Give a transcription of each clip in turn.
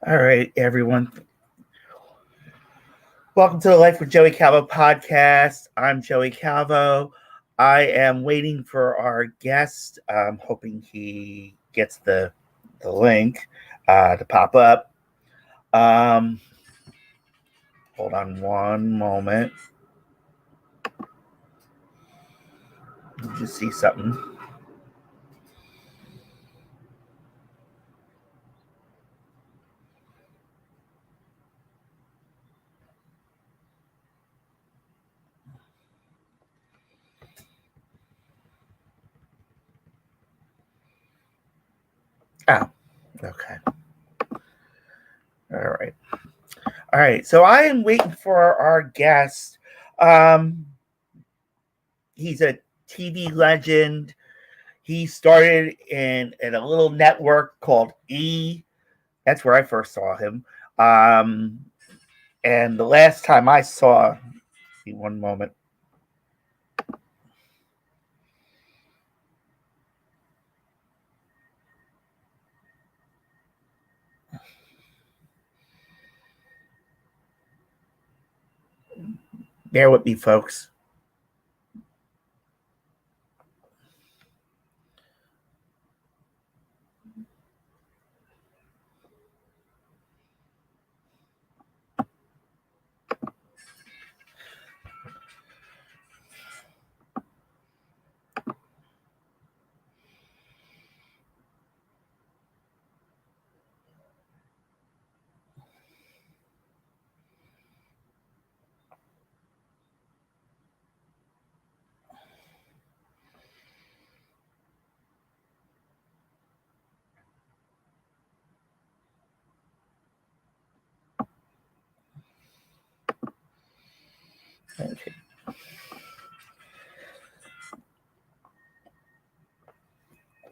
All right, everyone. Welcome to the Life with Joey Calvo podcast. I'm Joey Calvo. I am waiting for our guest. I'm hoping he gets the link to pop up. Um, Hold on one moment. Just see something. Oh, okay. All right. All right. So I am waiting for our guest. Um, he's a TV legend. He started in a little network called E. That's where I first saw him. Um, and the last time I saw, one moment. Bear with me, folks. Okay.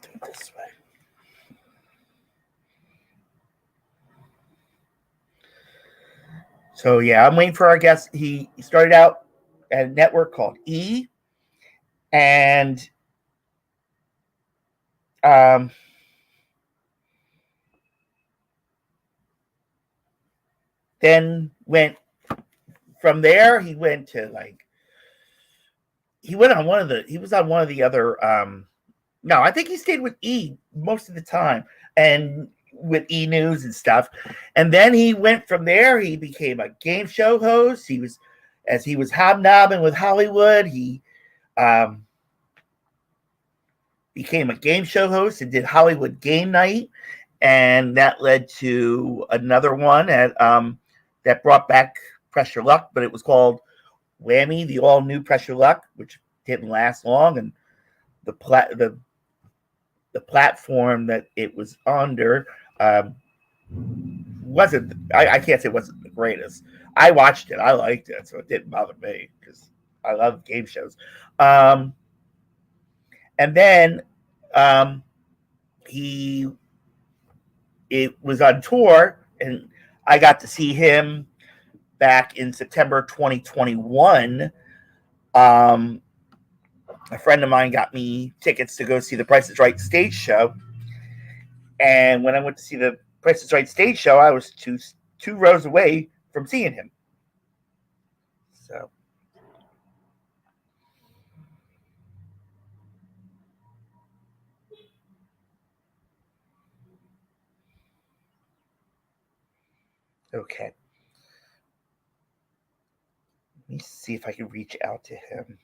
Do it this way. So yeah, I'm waiting for our guest. He started out at a network called E, and um, then went from there. He went to he went on one of the he was on one of the other no, I think he stayed with E most of the time and with E News and stuff. And then he went from there, he became a game show host. He was hobnobbing with Hollywood, he um became a game show host and did Hollywood Game Night, and that led to another one at that brought back Pressure Luck, but it was called Whammy, the all new Pressure Luck, which didn't last long, and the platform that it was under wasn't. I can't say it wasn't the greatest. I watched it. I liked it, so it didn't bother me because I love game shows. Um, and then um, he it was on tour, and I got to see him back in September 2021. Um, a friend of mine got me tickets to go see the Price is Right stage show, and when I went to see the Price is Right stage show, I was two rows away from seeing him. So okay, let me see if I can reach out to him.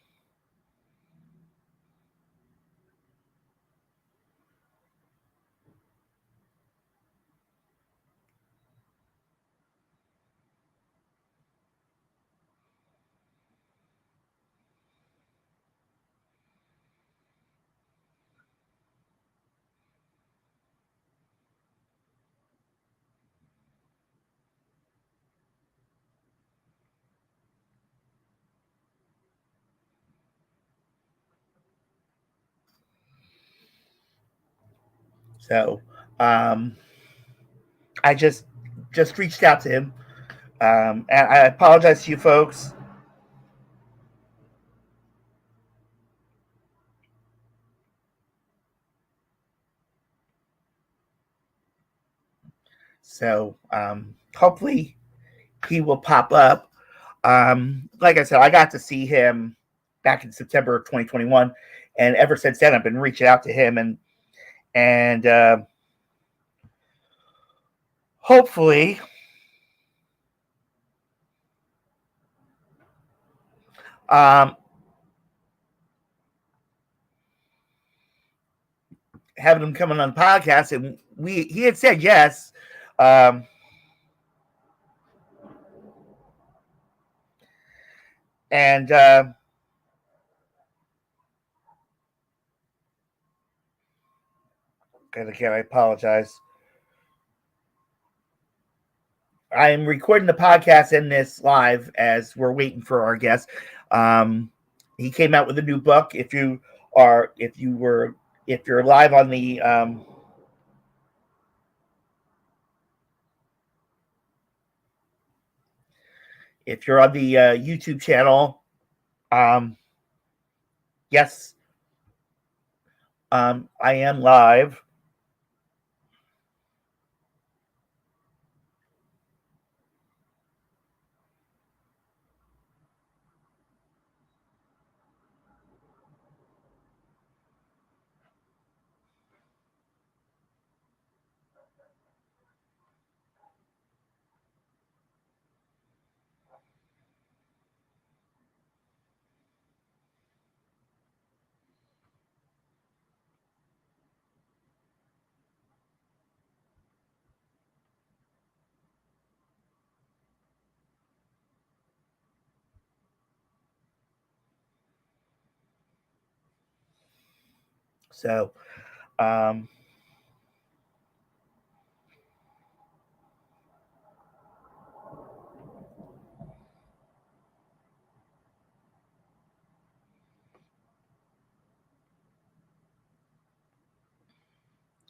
So I just reached out to him, and I apologize to you folks. So hopefully he will pop up. Like I said, I got to see him back in September of 2021, and ever since then, I've been reaching out to him, and hopefully, having him coming on the podcast, and he had said yes. And again, I apologize. I am recording the podcast in this live as we're waiting for our guest. He came out with a new book. If you're live on the if you're on the YouTube channel, yes, I am live. So,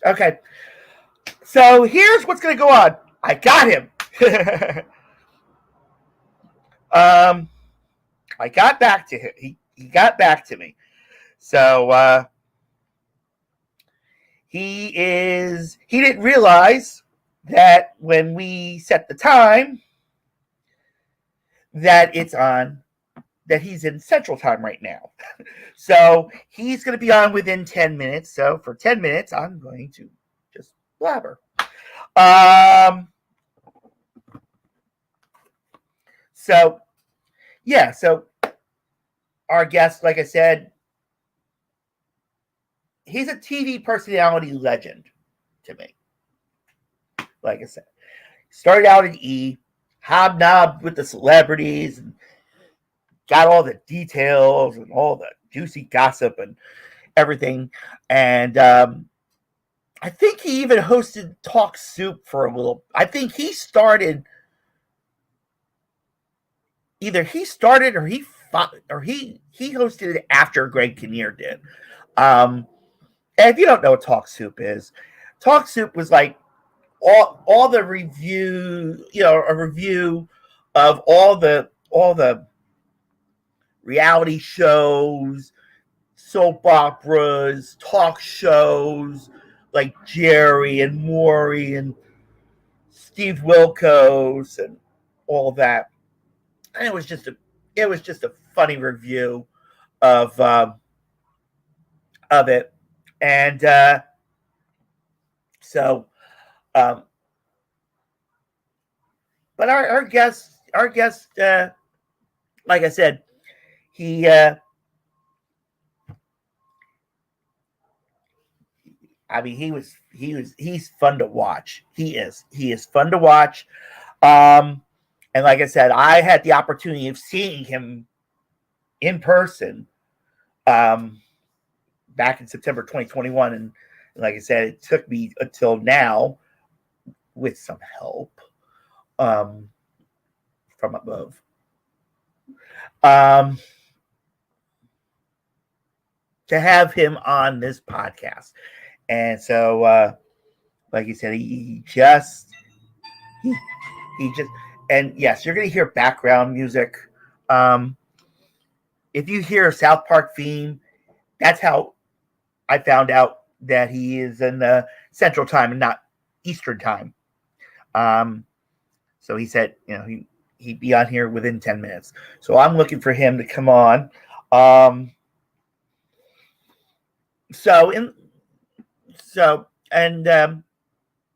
okay. So here's what's going to go on. I got him. I got back to him. He got back to me. So he didn't realize that when we set the time that he's in Central Time right now. So he's going to be on within 10 minutes. So for 10 minutes, I'm going to just blabber. So our guest, like I said, he's a TV personality legend to me. Like I said, started out at E, hobnobbed with the celebrities, and got all the details and all the juicy gossip and everything. And I think he even hosted Talk Soup for a little. I think he started. Either he started or he hosted it after Greg Kinnear did. And if you don't know what Talk Soup is, Talk Soup was like all the review, a review of all the reality shows, soap operas, talk shows like Jerry and Maury and Steve Wilkos and all that. And it was just a funny review of it. And but our guest, like I said, he's fun to watch. He is fun to watch. And like I said, I had the opportunity of seeing him in person back in September 2021. And like I said, it took me until now, with some help from above, to have him on this podcast. And so, like you said, he just, and yes, you're going to hear background music. If you hear a South Park theme, that's how I found out that he is in the Central Time and not Eastern Time. So he said, he'd be on here within 10 minutes. So I'm looking for him to come on.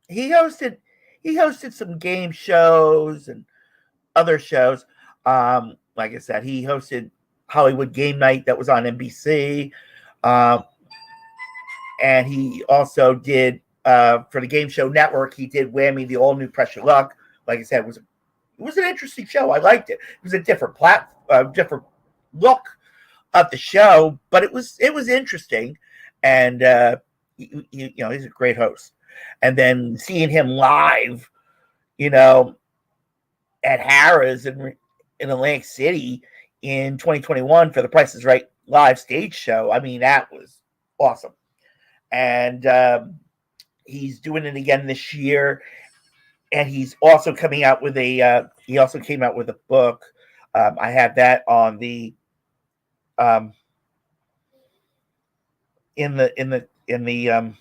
He hosted some game shows and other shows. Like I said, he hosted Hollywood Game Night that was on NBC. And he also did, for the Game Show Network, he did Whammy, the all new Press Your Luck. Like I said, it was an interesting show. I liked it. It was a different different look of the show, but it was interesting. And he's a great host. And then seeing him live, at Harrah's in Atlantic City in 2021 for the Price is Right live stage show. I mean, that was awesome. And he's doing it again this year. And he's also coming out with he also came out with a book. I have that on the in the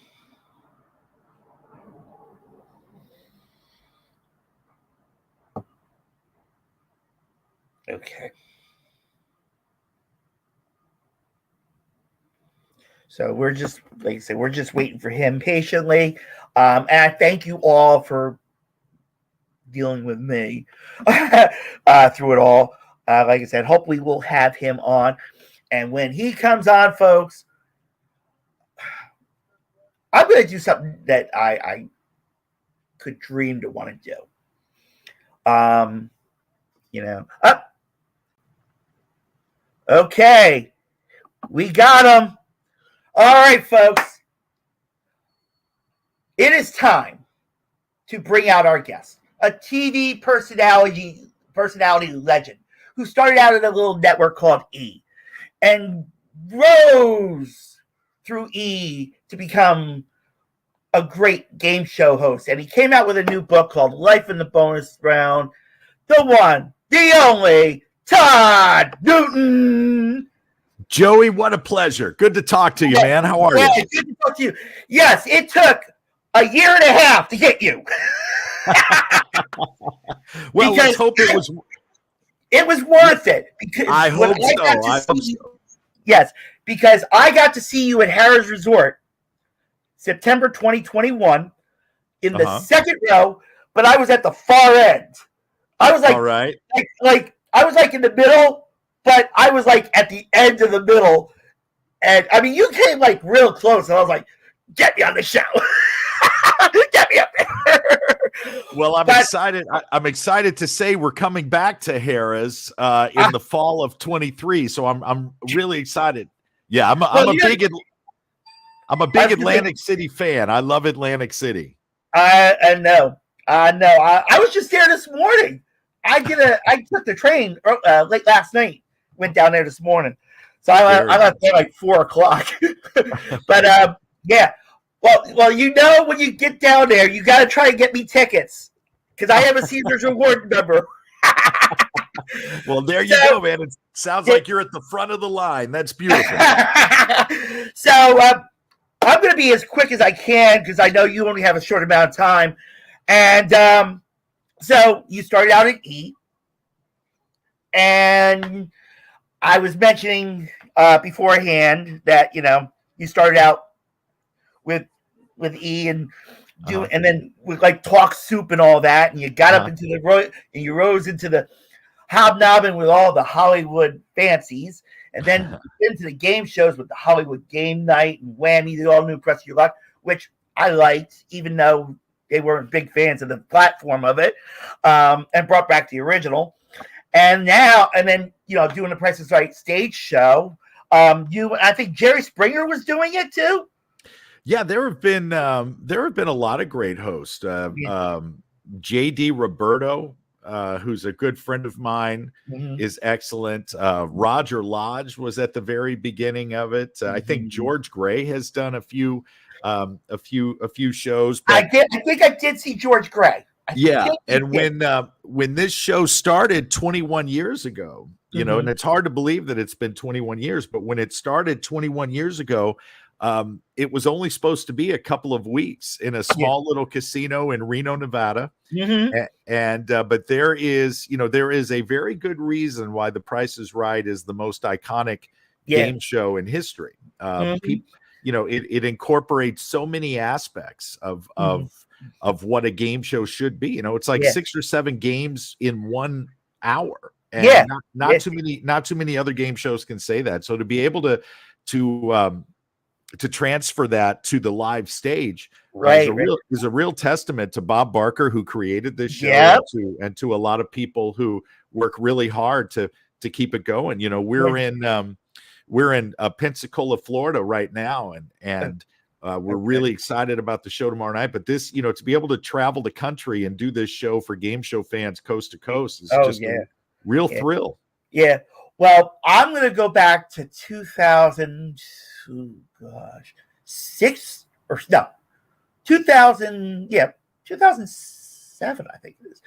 okay. So we're just, like I said, we're just waiting for him patiently. And I thank you all for dealing with me through it all. Like I said, hopefully we'll have him on. And when he comes on, folks, I'm going to do something that I could dream to want to do. Okay. We got him. All right, folks. It is time to bring out our guest, a TV personality legend who started out at a little network called E and rose through E to become a great game show host. And he came out with a new book called Life in the Bonus Round. The one, the only, Todd Newton. Joey, what a pleasure. Good to talk to you, man. How are you? Good to talk to you. Yes, it took a year and a half to get you. Well, let's hope it was worth it. Because I hope so. Yes, because I got to see you at Harrah's Resort September 2021 in the second row, but I was at the far end. I was like, all right. like I was like in the middle, but I was like at the end of the middle. And I mean, you came like real close, and I was like, get me on the show. Get me up there. Well, I'm excited. I'm excited to say we're coming back to Harrah's in the fall of 23. So I'm really excited. Yeah, I'm a big Atlantic City fan. I love Atlantic City. I know. I was just there this morning. I took the train late last night. Went down there this morning, so I left there like 4:00. But yeah. Well, when you get down there, you got to try to get me tickets because I have a Caesars Reward number. Well, there you go, man. It sounds like you're at the front of the line. That's beautiful. So I'm going to be as quick as I can because I know you only have a short amount of time. And so you started out at E. And I was mentioning beforehand that, you started out with E and and then with like Talk Soup and all that, and you got up into and you rose into the hobnobbing with all the Hollywood fancies, and then into the game shows with the Hollywood Game Night and Whammy, the all new Press Your Luck, which I liked, even though they weren't big fans of the platform of it, and brought back the original. And then doing the Price is Right stage show. I think Jerry Springer was doing it too. Yeah, there have been a lot of great hosts. J.D. Roberto, who's a good friend of mine, is excellent. Roger Lodge was at the very beginning of it. I think George Gray has done a few shows. But I think I did see George Gray. And when this show started 21 years ago, and it's hard to believe that it's been 21 years, but when it started 21 years ago, it was only supposed to be a couple of weeks in a small little casino in Reno, Nevada. But there is a very good reason why The Price is Right is the most iconic game show in history. It incorporates so many aspects of what a game show should be. It's like 6 or 7 games in 1 hour, and not too many other game shows can say that. So to be able to transfer that to the live stage is a real testament to Bob Barker, who created this show, and to a lot of people who work really hard to keep it going. We're in Pensacola, Florida right now, and we're really excited about the show tomorrow night. But this, to be able to travel the country and do this show for game show fans coast to coast is just a real thrill. Yeah. Well, I'm going to go back to 2007, I think it is.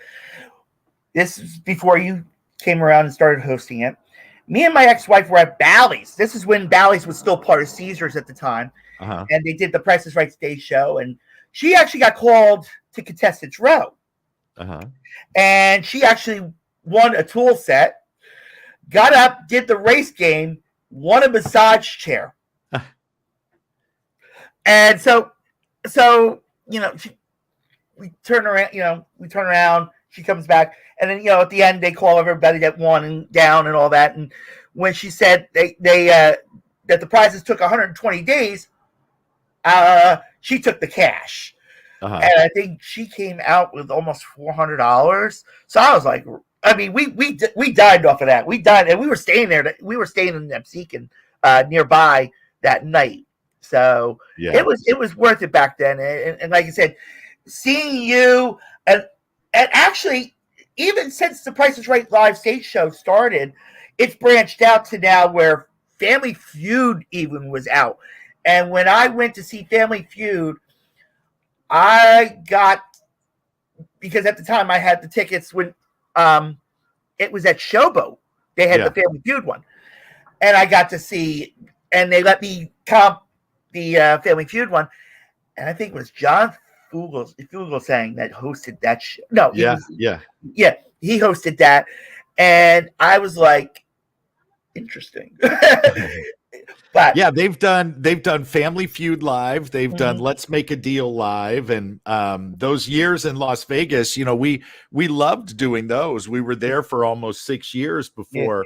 This is before you came around and started hosting it. Me and my ex-wife were at Bally's. This is when Bally's was still part of Caesars at the time. And they did the Price is Right stage show. And she actually got called to Contestants Row. And she actually won a tool set, got up, did the race game, won a massage chair. And so we turn around, she comes back, and then, at the end, they call everybody that won and down and all that. And when she said they that the prizes took 120 days, she took the cash. And I think she came out with almost $400. So I was like, we died off of that. We died, and we were staying there. We were staying in Nepsican nearby that night. So it was worth it back then. And like I said, seeing you and actually, even since the Price is Right live stage show started, it's branched out to now where Family Feud even was out. And when I went to see Family Feud, because at the time I had the tickets when it was at Showboat. They had the Family Feud one. And I got to see, and they let me comp the Family Feud one. And I think it was John Fugelsang that hosted that show. No, he hosted that, and I was like, interesting. But they've done Family Feud live, they've done Let's Make a Deal live, and those years in Las Vegas, we loved doing those. We were there for almost 6 years before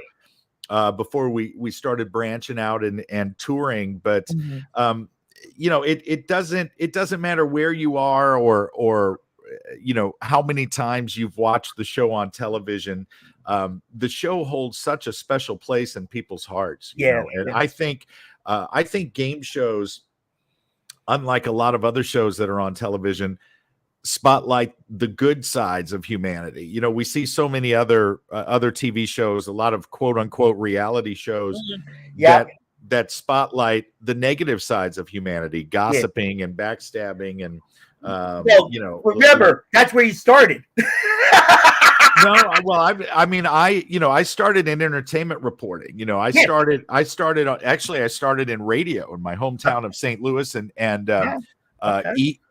we started branching out and touring. But it doesn't matter where you are or how many times you've watched the show on television. The show holds such a special place in people's hearts. I think game shows, unlike a lot of other shows that are on television, spotlight the good sides of humanity. We see so many other TV shows, a lot of quote unquote reality shows that spotlight the negative sides of humanity, gossiping and backstabbing and remember, that's where you started. I started in entertainment reporting. I started in radio in my hometown of St. Louis, and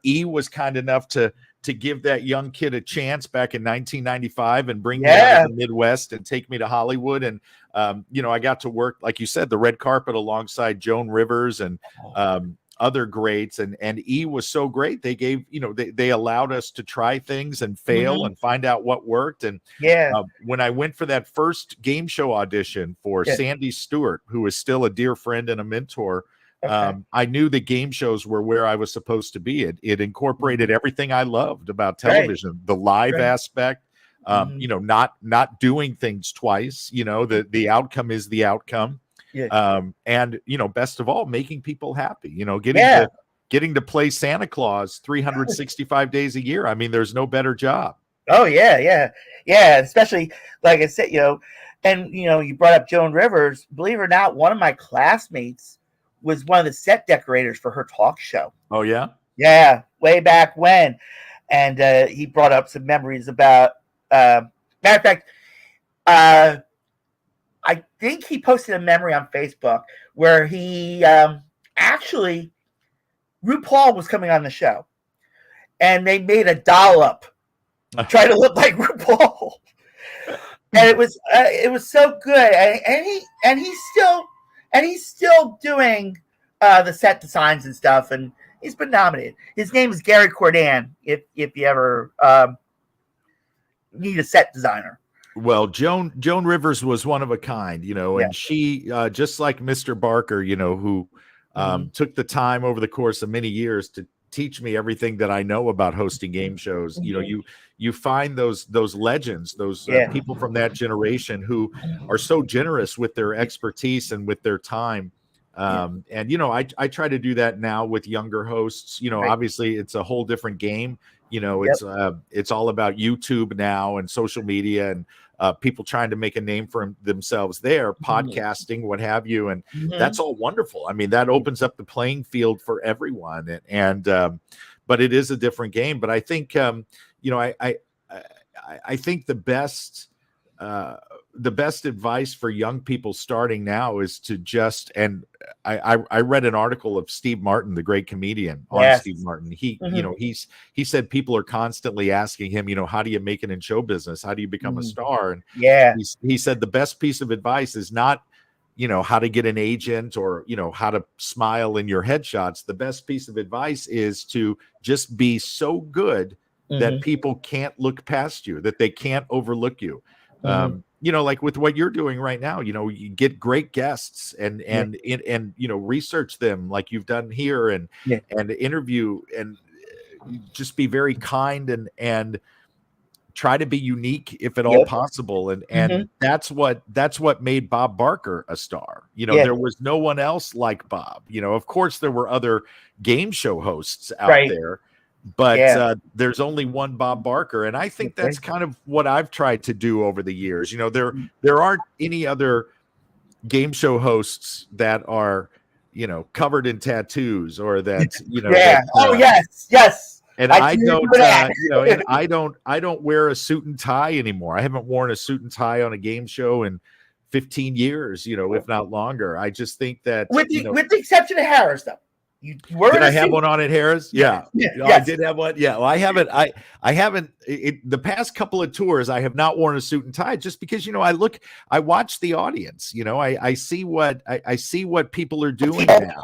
E was kind enough to give that young kid a chance back in 1995 and bring me out of the Midwest and take me to Hollywood. And I got to work, like you said, the red carpet alongside Joan Rivers and other greats, and E was so great. They gave, they allowed us to try things and fail and find out what worked. And when I went for that first game show audition for Sandy Stewart, who is still a dear friend and a mentor, I knew the game shows were where I was supposed to be. It incorporated everything I loved about television, the live aspect, not doing things twice, the outcome is the outcome. And best of all, making people happy, getting to play Santa Claus 365 days a year. I mean, there's no better job. Oh yeah. Especially, like I said, and you brought up Joan Rivers. Believe it or not, one of my classmates was one of the set decorators for her talk show. Oh yeah, way back when. And he brought up some memories about. Matter of fact, I think he posted a memory on Facebook where he actually, RuPaul was coming on the show, and they made a doll up, try to look like RuPaul, and it was so good. And he's still doing the set designs and stuff, and he's been nominated. His name is Gary Cordan. If you ever need a set designer. Well, Joan Rivers was one of a kind, and she, just like Mr. Barker, who took the time over the course of many years to teach me everything that I know about hosting game shows. You find those legends, those people from that generation who are so generous with their expertise and with their time. And I try to do that now with younger hosts. Obviously it's a whole different game. It's all about YouTube now and social media and people trying to make a name for themselves there, podcasting, what have you. And that's all wonderful. I mean, that opens up the playing field for everyone. But it is a different game. But I think, I think the best advice for young people starting now is to just, and I read an article of Steve Martin, the great comedian, on Steve Martin. He said people are constantly asking him, how do you make it in show business? How do you become a star? And he said the best piece of advice is not, how to get an agent or, how to smile in your headshots. The best piece of advice is to just be so good that people can't look past you, that they can't overlook you. Like with what you're doing right now, you get great guests and research them like you've done here and interview and just be very kind and try to be unique if at all possible. And that's what made Bob Barker a star. There was no one else like Bob. Of course there were other game show hosts out there, but there's only one Bob Barker. And I think that's kind of what I've tried to do over the years. There aren't any other game show hosts that are, covered in tattoos or that, yes. And I don't, I don't wear a suit and tie anymore. I haven't worn a suit and tie on a game show in 15 years, if not longer. I just think that with the exception of Harris, though. Did I have one on at Harris? Yeah. I did have one. Yeah. Well, I haven't. I haven't. The past couple of tours, I have not worn a suit and tie just because I watch the audience. I see what people are doing now.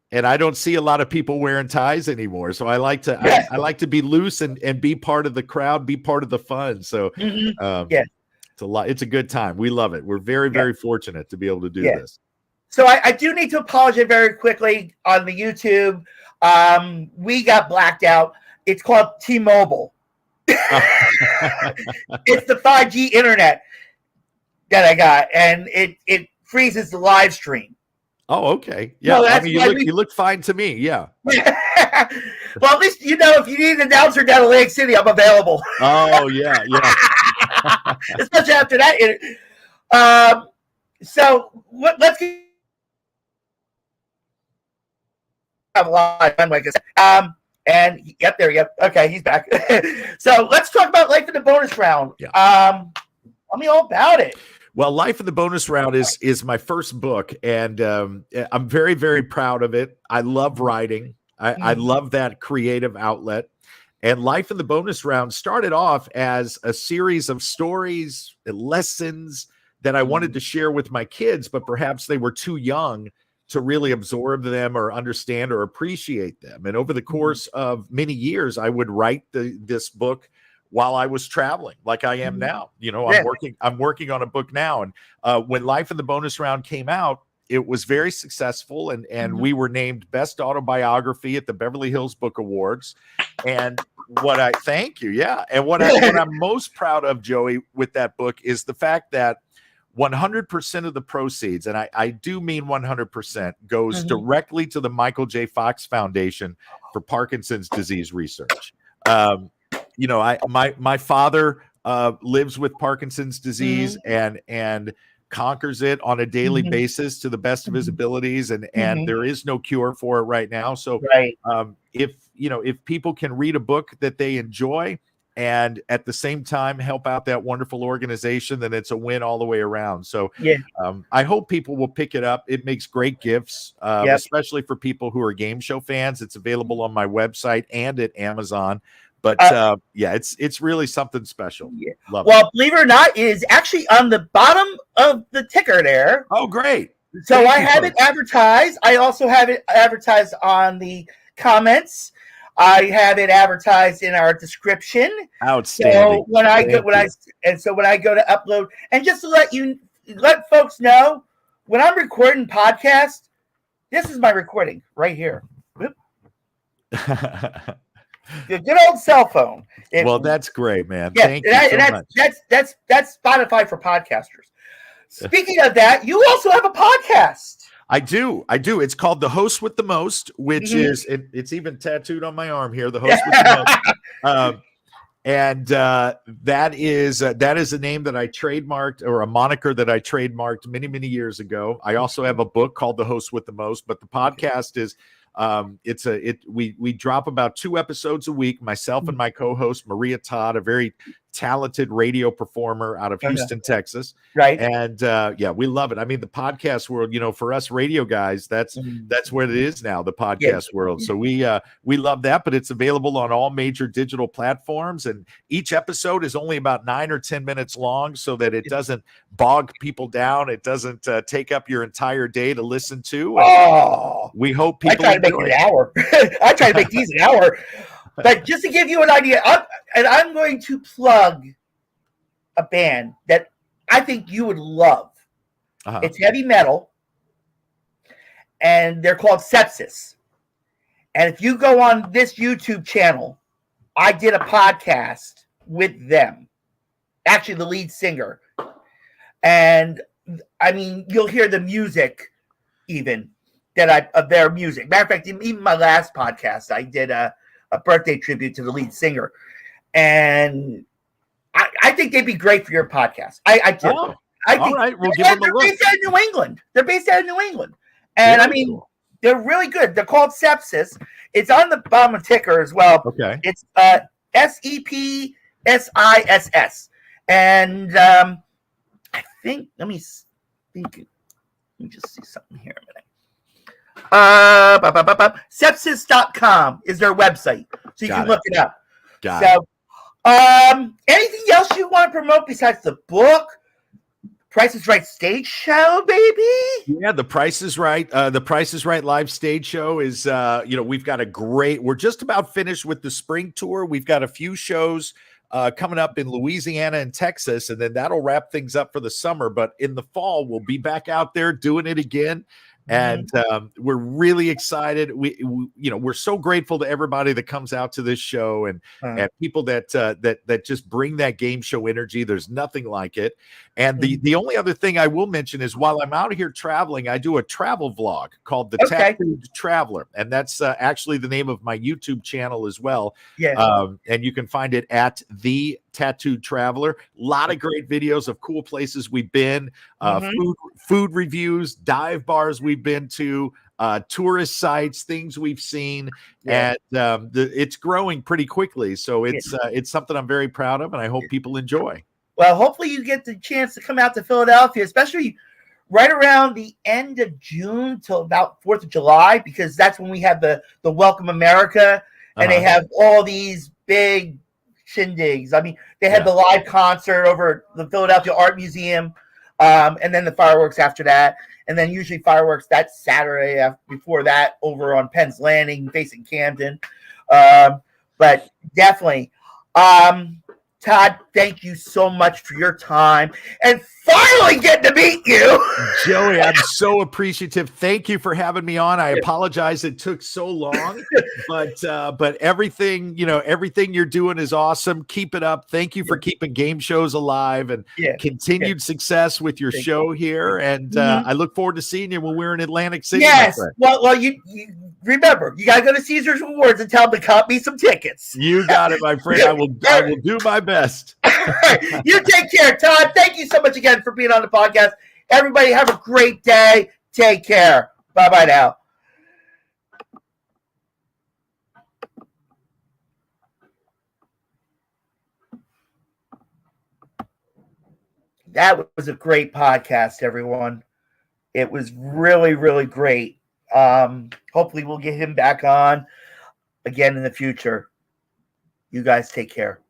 And I don't see a lot of people wearing ties anymore. So I like to I like to be loose and be part of the crowd, be part of the fun. So it's a lot. It's a good time. We love it. We're very very fortunate to be able to do this. So I do need to apologize very quickly on the YouTube. We got blacked out. It's called T-Mobile. It's the 5G internet that I got, and it freezes the live stream. Oh, okay. Yeah, I mean, you look fine to me. Yeah. Well, at least if you need an announcer down in Lake City, I'm available. Oh yeah. Especially after that. So let's get. And there we go. Okay, he's back. So let's talk about Life in the Bonus Round. Tell me all about it. Well, Life in the Bonus Round is my first book, and I'm very, very proud of it. I love writing. I love that creative outlet. And Life in the Bonus Round started off as a series of stories and lessons that I wanted to share with my kids, but perhaps they were too young to really absorb them or understand or appreciate them. And over the course of many years, I would write this book while I was traveling, like I am now. I'm working on a book now. And when Life in the Bonus Round came out, it was very successful, and we were named Best Autobiography at the Beverly Hills Book Awards. And thank you, And what I'm most proud of, Joey, with that book is the fact that 100% of the proceeds, and I do mean 100%, goes directly to the Michael J. Fox Foundation for Parkinson's disease research. My father lives with Parkinson's disease and conquers it on a daily basis to the best of his abilities, and there is no cure for it right now. So if people can read a book that they enjoy and at the same time help out that wonderful organization, then it's a win all the way around. So I hope people will pick it up. It makes great gifts, especially for people who are game show fans. It's available on my website and at Amazon. But it's really something special. Love it. Believe it or not, it is actually on the bottom of the ticker there. Oh, great. So I have it advertised. I also have it advertised on the comments. I have it advertised in our description. Outstanding. So when I go to upload, and just to let folks know, when I'm recording podcast, this is my recording right here. The good old cell phone. That's great, man. Thank you so much. That's Spotify for podcasters. Speaking of that, you also have a podcast. I do. It's called The Host with the Most, which is it's even tattooed on my arm here. The Host with the Most, and that is a name that I trademarked, or a moniker that I trademarked many years ago. I also have a book called The Host with the Most, but the podcast is. We drop about 2 episodes a week, myself and my co-host Maria Todd, a very talented radio performer out of Houston, Texas. Right. And we love it. I mean, the podcast world, for us radio guys, that's what it is now, the podcast world. So we love that, but it's available on all major digital platforms, and each episode is only about 9 or 10 minutes long, so that it doesn't bog people down. It doesn't take up your entire day to listen to. We hope people I try to make it an hour. I try to make these an hour. But just to give you an idea, I'm going to plug a band that I think you would love. It's heavy metal, and they're called Sepsis. And if you go on this YouTube channel, I did a podcast with them. Actually, the lead singer. And, I mean, you'll hear the music even of their music. Matter of fact, even my last podcast, I did a birthday tribute to the lead singer. And I think they'd be great for your podcast. I do. All right, we'll give them a look. They're based out of New England. And Very cool. They're really good. They're called Sepsis. It's on the bottom of ticker as well. Okay. It's SEPSISS. And I think, let me just see something here a minute. Sepsis.com is their website, so you can look it up. Anything else you want to promote besides the book? Price is Right stage show, baby. Yeah, the Price is Right. The Price is Right live stage show is, we've got we're just about finished with the spring tour. We've got a few shows coming up in Louisiana and Texas, and then that'll wrap things up for the summer. But in the fall, we'll be back out there doing it again. And we're really excited. We're so grateful to everybody that comes out to this show, and people that just bring that game show energy. There's nothing like it. And the only other thing I will mention is, while I'm out here traveling, I do a travel vlog called The Tattooed Traveler, and that's actually the name of my YouTube channel as well. And you can find it at The Tattooed Traveler. A lot of great videos of cool places we've been, food reviews, dive bars we've been to, tourist sites, things we've seen, and it's growing pretty quickly. So it's something I'm very proud of, and I hope people enjoy. Well, hopefully you get the chance to come out to Philadelphia, especially right around the end of June till about 4th of July, because that's when we have the Welcome America, and they have all these big shindigs. I mean, they had the live concert over at the Philadelphia Art Museum, and then the fireworks after that, and then usually fireworks that Saturday before that over on Penn's Landing facing Camden. But definitely, Todd, thank you so much for your time and finally getting to meet you. Joey, I'm so appreciative. Thank you for having me on. I apologize it took so long, but everything you're doing is awesome. Keep it up. Thank you for keeping game shows alive, and continued success with your show here. And I look forward to seeing you when we're in Atlantic City. Yes. Well, you remember, you got to go to Caesar's Rewards and tell them to cut me some tickets. You got it, my friend. I will do my best. You take care, Todd. Thank you so much again for being on the podcast. Everybody have a great day. Take care. Bye-bye now. that was a great podcast, everyone. It was really, really great. Hopefully we'll get him back on again in the future. You guys take care.